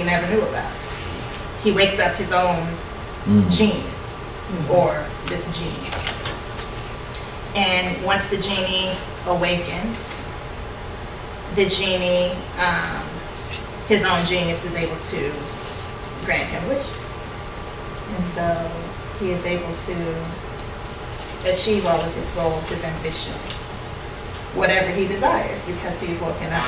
never knew about. He wakes up his own genius, or this genie. And once the genie awakens, the genie, his own genius is able to grant him wishes. And so he is able to achieve all of his goals, his ambitions, whatever he desires, because he's woken up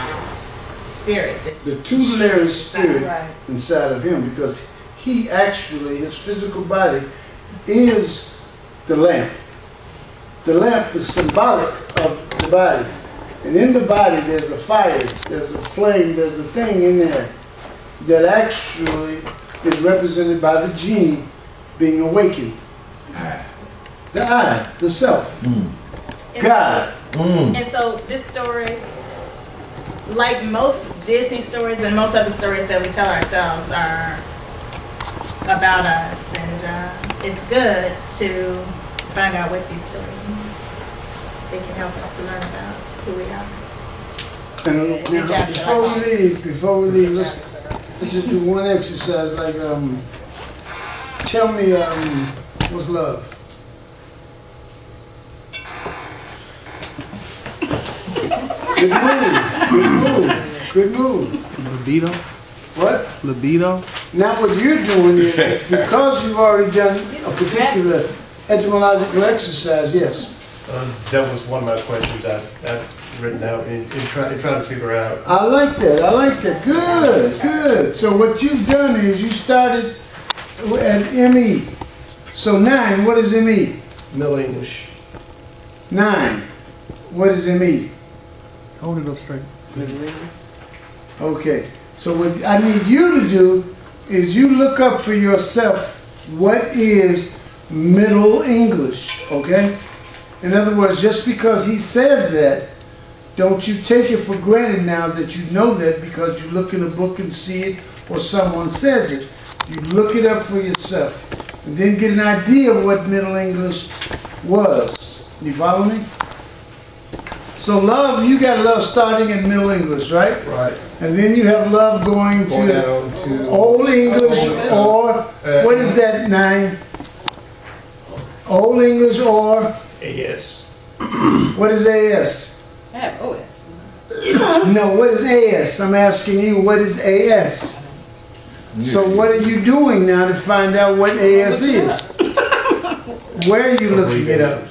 this spirit. The tutelary spirit inside of him, because he actually, his physical body is the lamp. The lamp is symbolic of the body. And in the body there's a fire, there's a flame, there's a thing in there that actually is represented by the genie being awakened. The I, the self, God. And so this story, like most Disney stories and most other stories that we tell ourselves, are about us. And it's good to find out what these stories mean. They can help us to learn about who we are. And before we leave, let's just do one exercise. Like, tell me, what's love? Good move. Good move. Libido? What? Libido? Now what you're doing is, because you've already done a particular etymological exercise, yes. That was one of my questions I've written out in trying to figure out. I like that. I like that. Good, good. So what you've done is you started at ME. So 9, what is ME? Middle English. 9, what is ME? Hold it up straight. Okay. So what I need you to do is you look up for yourself what is Middle English, okay? In other words, just because he says that, don't you take it for granted now that you know that because you look in a book and see it or someone says it. You look it up for yourself and then get an idea of what Middle English was. You follow me? So love, you got love starting in Middle English, right? Right. And then you have love going to Old English or, what is that, 9? Old English or? AS. What is AS? I have OS. No, what is AS? I'm asking you, what is AS? So what are you doing now to find out what AS is? Where are you looking it up?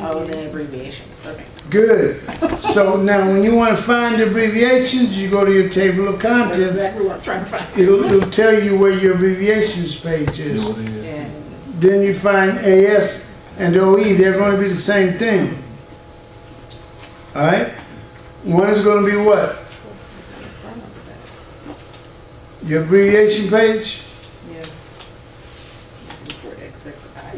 Oh, the abbreviations. Okay. Good. So now when you want to find abbreviations, you go to your table of That's contents. exactly what I'm trying to find. It'll tell you where your abbreviations page is. Yeah. Then you find AS and OE. They're going to be the same thing. All right? One is going to be what? Your abbreviation page? Yeah.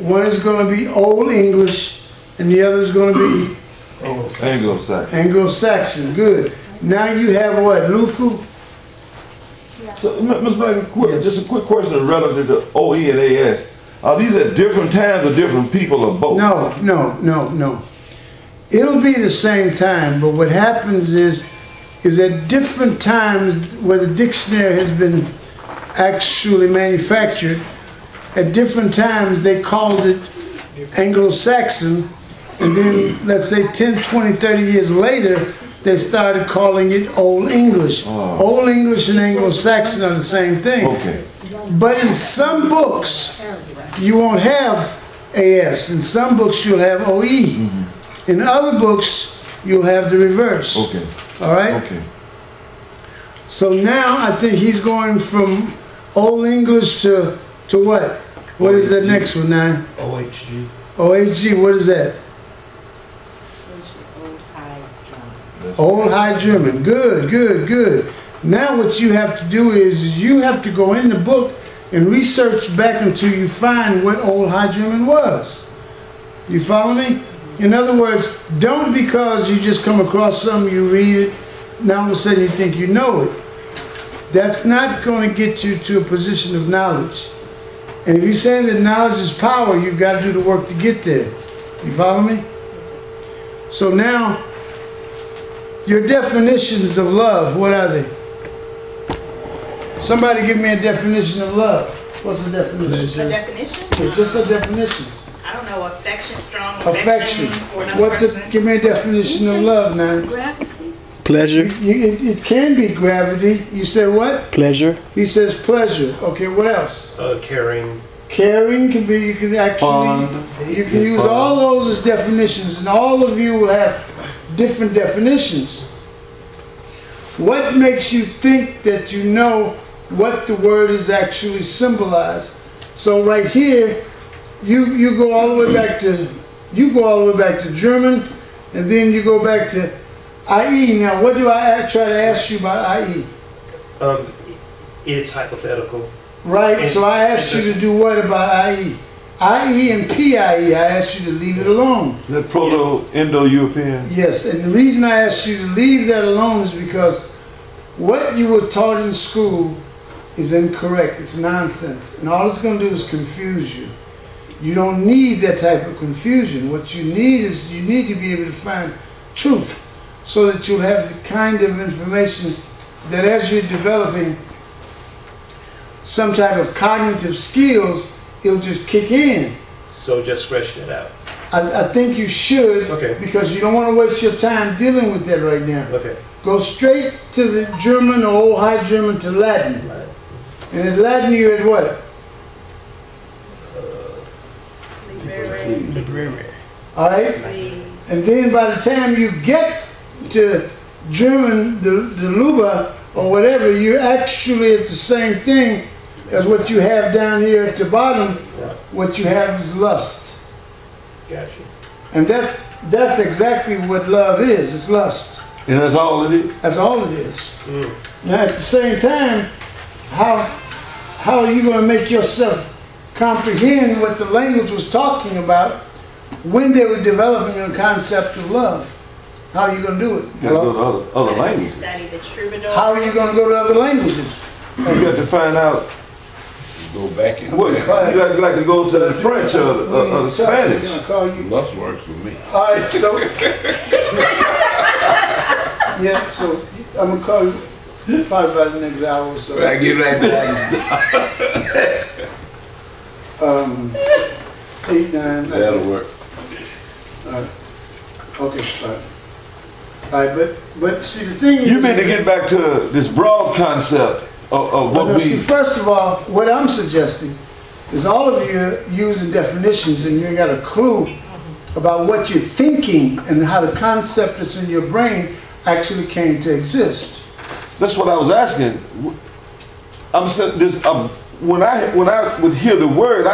One is going to be Old English, and the other is going to be Anglo-Saxon. Anglo-Saxon. Good. Now you have what? Lufu? So, Ms. Blank, just a quick question relative to OE and AS. Are these at different times or different people or both? No. It'll be the same time, but what happens is at different times where the dictionary has been actually manufactured, at different times they called it Anglo-Saxon, and then let's say 10, 20, 30 years later, they started calling it Old English. Old English and Anglo-Saxon are the same thing. Okay. But in some books, you won't have AS. In some books, you'll have OE. In other books, you'll have the reverse. Okay. All right? Okay. So now I think he's going from Old English to what? What is that next one now? OHG. OHG, what is that? Old High German. Good. Now what you have to do is you have to go in the book and research back until you find what Old High German was. You follow me? In other words, don't because you just come across something, you read it, now all of a sudden you think you know it. That's not going to get you to a position of knowledge. And if you're saying that knowledge is power, you've got to do the work to get there. You follow me? So now, your definitions of love, what are they? Somebody give me a definition of love. What's the definition? A definition? Yeah, just a definition. I don't know, affection, strong Affection. for another What's person. it? Give me a definition of love now. Pleasure. It can be gravity. You said what? Pleasure. He says pleasure. Okay, what else? Caring. Caring can be, you can actually, you can use all those as definitions, and all of you will have different definitions. What makes you think that you know what the word is actually symbolized? So right here, you go all the way back to German, and then you go back to IE. Now, what do I try to ask you about IE? It's hypothetical. Right, so I asked you to do what about IE? IE and PIE, I asked you to leave it alone. The Proto-Indo-European. Yes, and the reason I asked you to leave that alone is because what you were taught in school is incorrect. It's nonsense. And all it's going to do is confuse you. You don't need that type of confusion. What you need is you need to be able to find truth so that you'll have the kind of information that as you're developing some type of cognitive skills, it'll just kick in. So just scratch it out. I think you should, Okay. because you don't want to waste your time dealing with that right now. Okay. Go straight to the German or Old High German to Latin. Right. And in Latin you're at what? All right? And then by the time you get to German, the Luba or whatever, you're actually at the same thing as what you have down here at the bottom. What you have is lust. Gotcha. And that's exactly what love is. It's lust. And that's all it is? That's all it is. Now at the same time, how are you going to make yourself comprehend what the language was talking about when they were developing a concept of love? How are you going to do it? You gotta go to other languages. Study the troubadour. How are you going to go to other languages? You got to find out Go back and what, you like to go to the French or the Spanish. Gonna call you. lust works for me. All right, so yeah, so I'm gonna call you probably about the next hour or so. When I get right back, 8, 9. that'll work. Okay, all right. All right, but see the thing is, You mean to get back to this broad concept of what no, we... see, first of all, what I'm suggesting is all of you using definitions and you ain't got a clue about what you're thinking and how the concept that's in your brain actually came to exist. That's what I was asking. I'm saying this. When I would hear the word,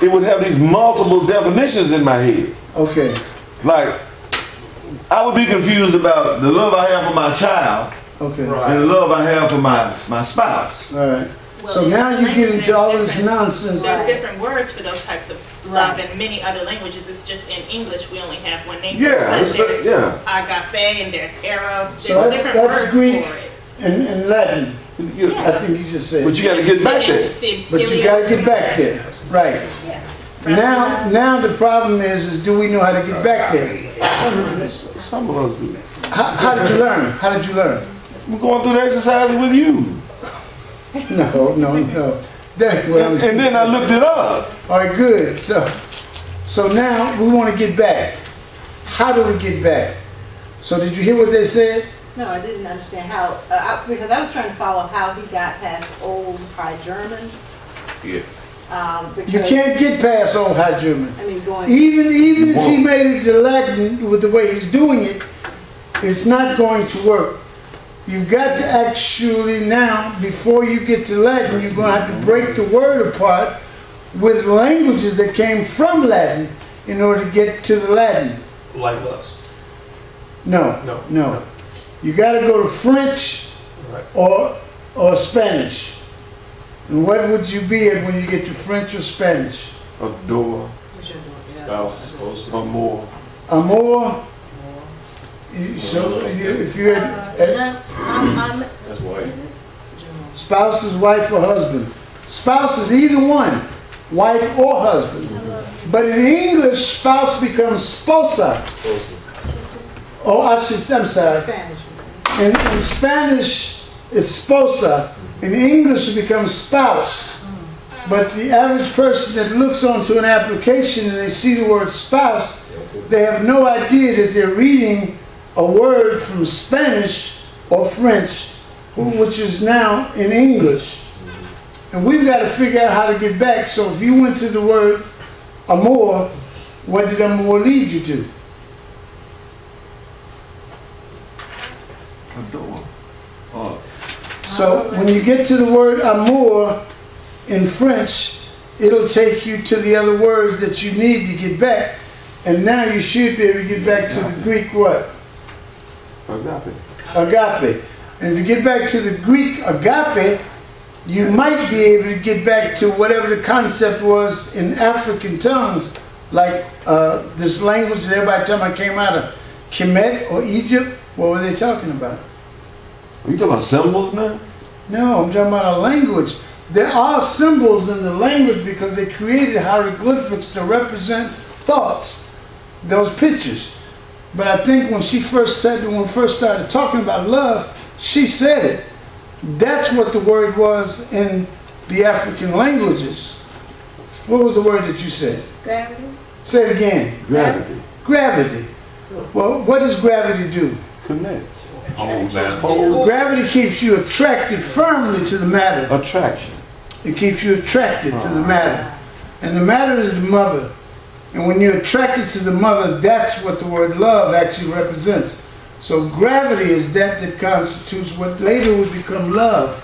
it would have these multiple definitions in my head. Okay. Like I would be confused about the love I have for my child Okay. and the love I have for my spouse. All right. Well, So now you get language into all is this different. nonsense. There's different words for those types of love Right. in many other languages. It's just in English we only have one name. Yeah, for it. There's yeah. agape and there's eros. There's So different that's words Greek. for it. And Latin, You- I think you just said. But you got to get back there. But you got to get back there, right? Now the problem is do we know how to get back there? Some of us do. How did you learn? How did you learn? We're going through the exercises with you, No. That's what I'm. and then I looked it up. All right, good. So now we want to get back. How do we get back? So did you hear what they said? No, I didn't understand how, because I was trying to follow how he got past Old High German. Yeah. You can't get past Old High German. I mean, going. Even if he made it to Latin with the way he's doing it, it's not going to work. You've got to actually now, before you get to Latin, you're going to have to break the word apart with languages that came from Latin in order to get to the Latin. Like lust. No. You got to go to French Right. or Spanish. And what would you be at when you get to French or Spanish? Adore, Spouse, or more. Amor. If you had that's wife. spouse is wife or husband. Spouse is either one, wife or husband. But in English, spouse becomes sposa. Oh, I'm sorry. Spanish. In Spanish, it's sposa. In English, it becomes spouse. But the average person that looks onto an application and they see the word spouse, they have no idea that they're reading a word from Spanish or French, which is now in English. And we've got to figure out how to get back. So if you went to the word amor, what did amor lead you to? Adore. So when you get to the word amour in French, it'll take you to the other words that you need to get back. And now you should be able to get back to the Greek what? Agape. Agape. And if you get back to the Greek agape, you might be able to get back to whatever the concept was in African tongues, like this language that everybody told me came out of Kemet or Egypt. What were they talking about? Are you talking about symbols now? No, I'm talking about a language. There are symbols in the language because they created hieroglyphics to represent thoughts, those pictures. But I think when she first said, when we first started talking about love, she said it. That's what the word was in the African languages. What was the word that you said? Gravity. Say it again. Gravity. Gravity. Well, what does gravity do? Connect. Hold that. Gravity keeps you attracted firmly to the matter. Attraction. It keeps you attracted to the matter. And the matter is the mother. And when you're attracted to the mother, that's what the word love actually represents. So gravity is that constitutes what later would become love,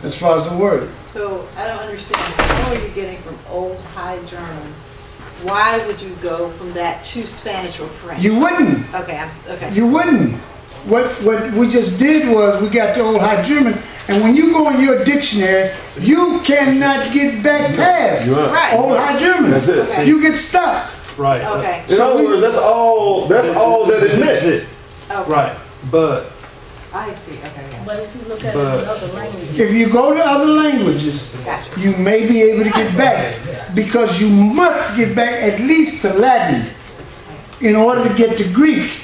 as far as the word. So I don't understand. How are you getting from Old High German? Why would you go from that to Spanish or French? You wouldn't. Okay, okay. You wouldn't. What we just did was we got the Old High German, and when you go in your dictionary, you cannot get back past Right. Old High German. That's it. Okay. You get stuck. Right. Okay. In other words, that's all that it meant. Okay. Right. But I see. Okay. Yeah. But if you look at But- other languages, If you go to other languages, Gotcha. you may be able to get back, because you must get back at least to Latin in order to get to Greek.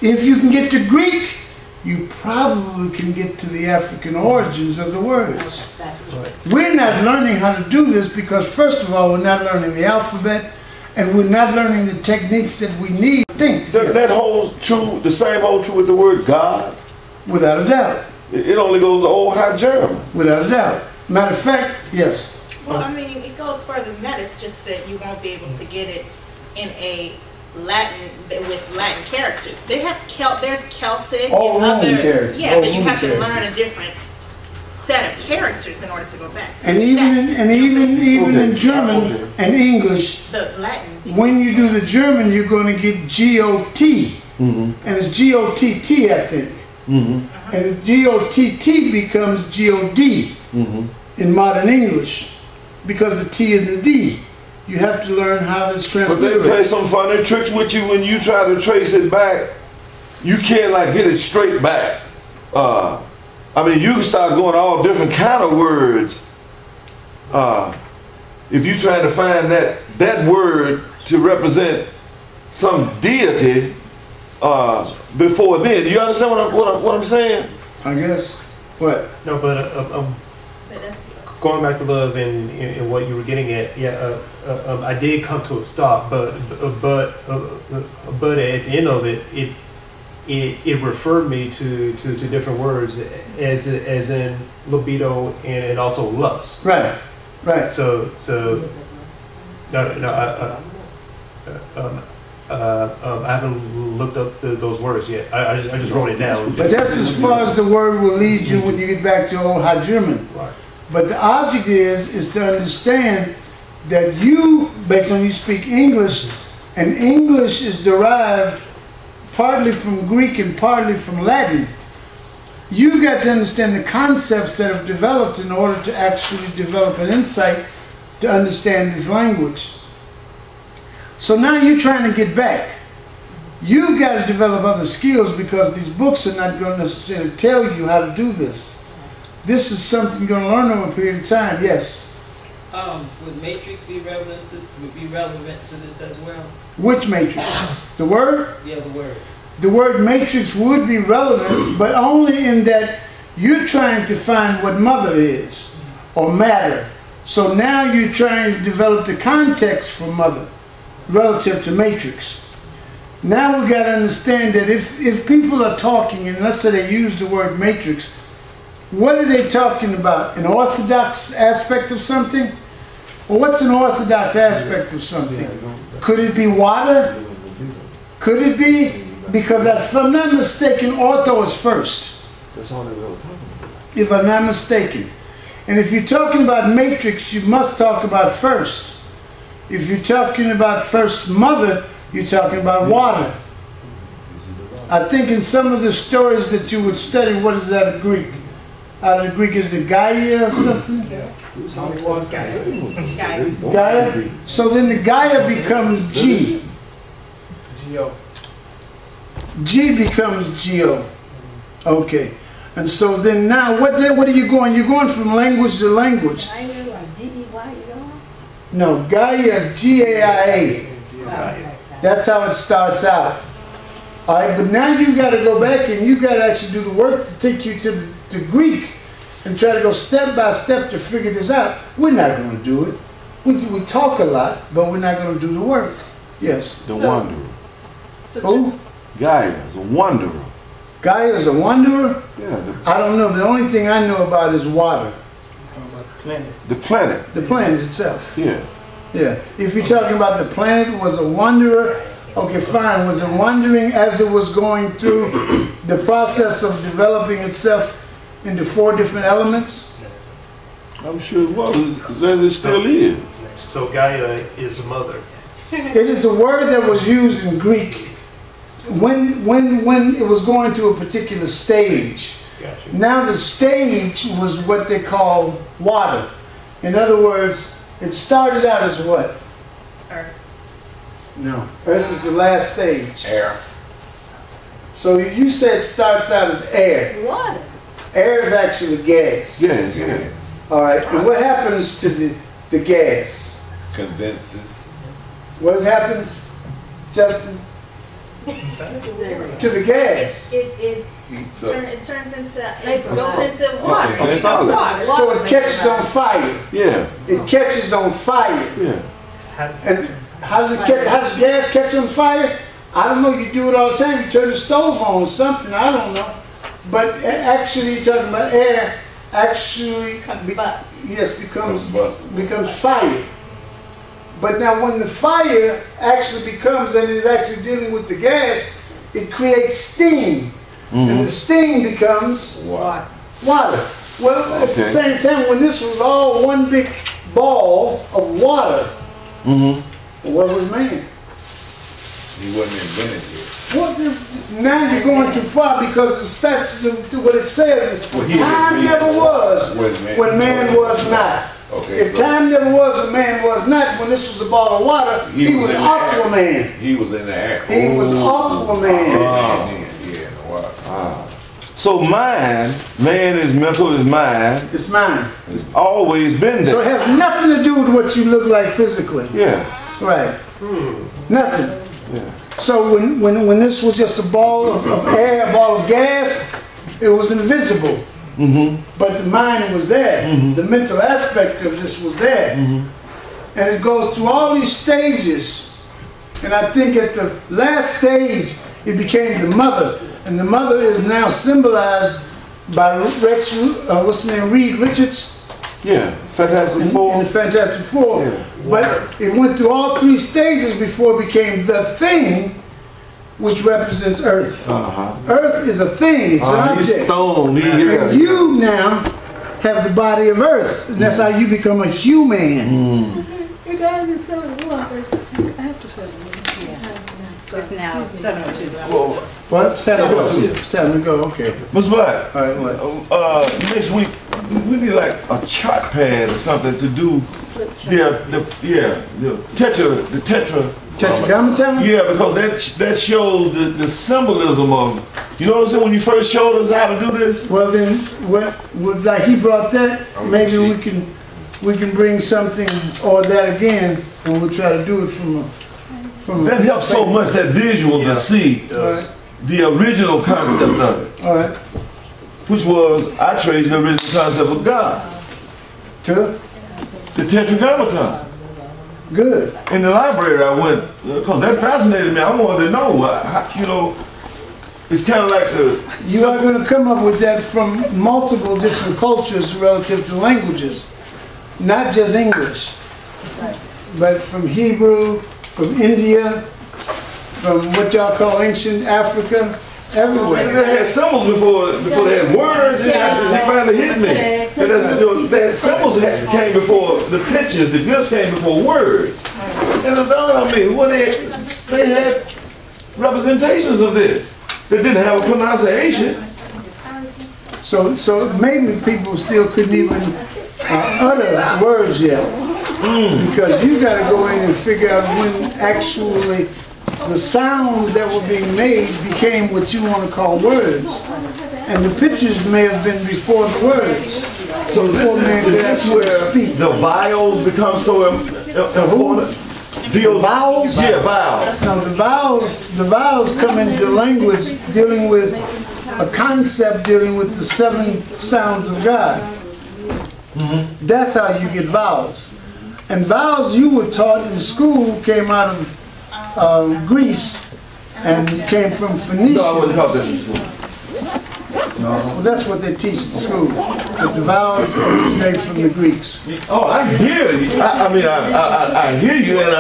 If you can get to Greek, you probably can get to the African origins of the words. That's what. We're not learning how to do this because, first of all, we're not learning the alphabet, and we're not learning the techniques that we need to think. That holds true, the same holds true with the word God. Without a doubt. It only goes to Old High German. Without a doubt. Matter of fact, yes. Well, I mean, it goes further than that. It's just that you won't be able to get it in a Latin with Latin characters. They have there's Celtic All and other Roman characters. yeah, All but you Roman have to learn a characters. different set of characters in order to go back. And even Okay. in German Okay. and English, The Latin. when you do the German, you're going to get G-O-T. And it's G-O-T-T, I think. And G-O-T-T becomes G-O-D in modern English because the T and the D. You have to learn how this But they transliterates. play some funny tricks with you when you try to trace it back. You can't like get it straight back. I mean, you can start going all different kind of words. If you try to find that word to represent some deity before then, do you understand what I'm saying? I guess. What? no, but going back to love and what you were getting at, yeah, I did come to a stop, but at the end of it referred me to different words as in libido and also lust. Right. Right. So I haven't looked up those words yet. I just wrote it down. But that's as far as the word will lead you when you get back to Old High German. Right. But the object is to understand that you, based on you speak English, and English is derived partly from Greek and partly from Latin. You've got to understand the concepts that have developed in order to actually develop an insight to understand this language. So now you're trying to get back. You've got to develop other skills because these books are not going to necessarily tell you how to do this. This is something you're going to learn over a period of time, yes. Would matrix be relevant to this as well? Which matrix? The word? Yeah, the word. The word matrix would be relevant, but only in that You're trying to find what mother is, or matter. So now you're trying to develop the context for mother relative to matrix. Now we got to understand that if people are talking, and let's say they use the word matrix, what are they talking about? An orthodox aspect of something? Well, what's an orthodox aspect of something? Could it be water? Could it be? Because if I'm not mistaken, ortho is first. If I'm not mistaken. And if you're talking about matrix, you must talk about first. If you're talking about first mother, you're talking about water. I think in some of the stories that you would study, what is that in Greek? Out of the Greek, is it Gaia or something? Gaia. So then the Gaia becomes G. G becomes Geo. Okay. And so then now, what are you going? You're going from language to language. No, Gaia is G-A-I-A. That's how it starts out. All right, but now you got to go back and you got to actually do the work to take you to the Greek and try to go step by step to figure this out. We're not going to do it. We talk a lot, but we're not going to do the work. Yes. The wanderer. Who? Gaia is a wanderer. Gaia is a wanderer? Yeah. I don't know. The only thing I know about is water. The planet. The planet itself. Yeah. Yeah. If you're talking about the planet was a wanderer, okay, fine. Was it wandering as it was going through the process of developing itself into 4 different elements? I'm sure it was, as it still is. So Gaia is a mother. It is a word that was used in Greek when it was going to a particular stage. Gotcha. Now the stage was what they call water. In other words, it started out as what? Earth. No. Earth is the last stage. Air. So you said it starts out as air. Water. Air is actually gas. Yes, yeah. All right. And what happens to the gas? Condenses. What happens, Justin? To the gas. It Heats up. turns into, They it goes into water. Okay, it's solid. Water. So it catches on fire. Yeah. It catches on fire. Yeah. And how does gas catch on fire? I don't know. You do it all the time. You turn the stove on or something. I don't know. But actually, you're talking about air. Actually, Combust. yes, becomes fire. But now, when the fire actually becomes and is actually dealing with the gas, it creates steam, and the steam becomes Water. water. Well, at the Okay. same time, when this was all one big ball of water, what was man? He wasn't invented yet. Now you're going too far because the statute, what it says is Well, he time was never was when man was not. Okay, If so time never was when man was not, when this was a ball of water, he was in the air. Aquaman. He was in the air. He was Aquaman. Yeah, in the water. So man is mental, is mind. It's mine. It's always been So it there. has nothing to do with what you look like physically. Yeah. Right. Nothing. Yeah. So when this was just a ball of air, a ball of gas, it was invisible. But the mind was there. The mental aspect of this was there. And it goes through all these stages. And I think at the last stage, it became the mother. And the mother is now symbolized by what's the name, Reed Richards? Yeah. Fantastic In Four. the Fantastic Four. Yeah. But it went through all 3 stages before it became the thing, which represents Earth. Earth is a thing, it's an He's object. stone. And you now have the body of Earth, and that's how you become a human. It's now 7:02. What? It's time to go. It's time to go, okay. Ms. Black, All right, what? next week we need like a chart pad or something to do the tetra. Tetragrammaton? Yeah, because that shows the symbolism of, you know what I'm saying, when you first showed us how to do this? Well then, like he brought that, maybe we can bring something or that again, and we'll try to do it from That helps so much, that visual to see All right. the original concept of it. All right. which was, I traced the original concept of God, To? the Tetragrammaton. Good. In the library I went, because that fascinated me. I wanted to know, it's kind of like the... You are going to come up with that from multiple different cultures relative to languages, not just English, but from Hebrew, from India, from what y'all call ancient Africa, everywhere. They had symbols before they had words. They finally hit me. That symbols came before the pictures, the gifts came before words. And it dawned on me, well, they had representations of this. They didn't have a pronunciation. So maybe people still couldn't even utter words yet. Because you got to go in and figure out when actually the sounds that were being made became what you want to call words. And the pictures may have been before the words. So this is where the vowels become so important. Vowels? Yeah, vowels. Now the vowels come into language dealing with a concept dealing with the 7 sounds of God. That's how you get vowels. And vowels you were taught in school came out of Greece and came from Phoenicia. No, I wouldn't call that in school. Well, that's what they teach in school. But the vowels originate from the Greeks. Oh, I hear you. I hear you, and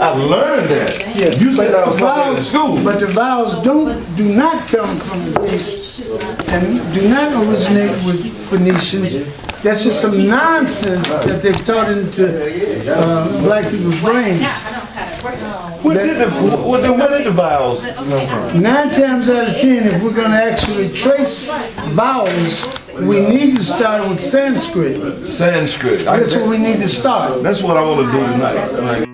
I've learned that. Yeah, You said but I was the talking in vowels- school. But the vowels do not come from Greece and do not originate with Phoenicians. That's just some nonsense that they've taught into black people's brains. Where did the vowels come from? 9 times out of 10, if we're going to actually trace vowels, we need to start with Sanskrit. Sanskrit. That's where we need to start. That's what I want to do tonight.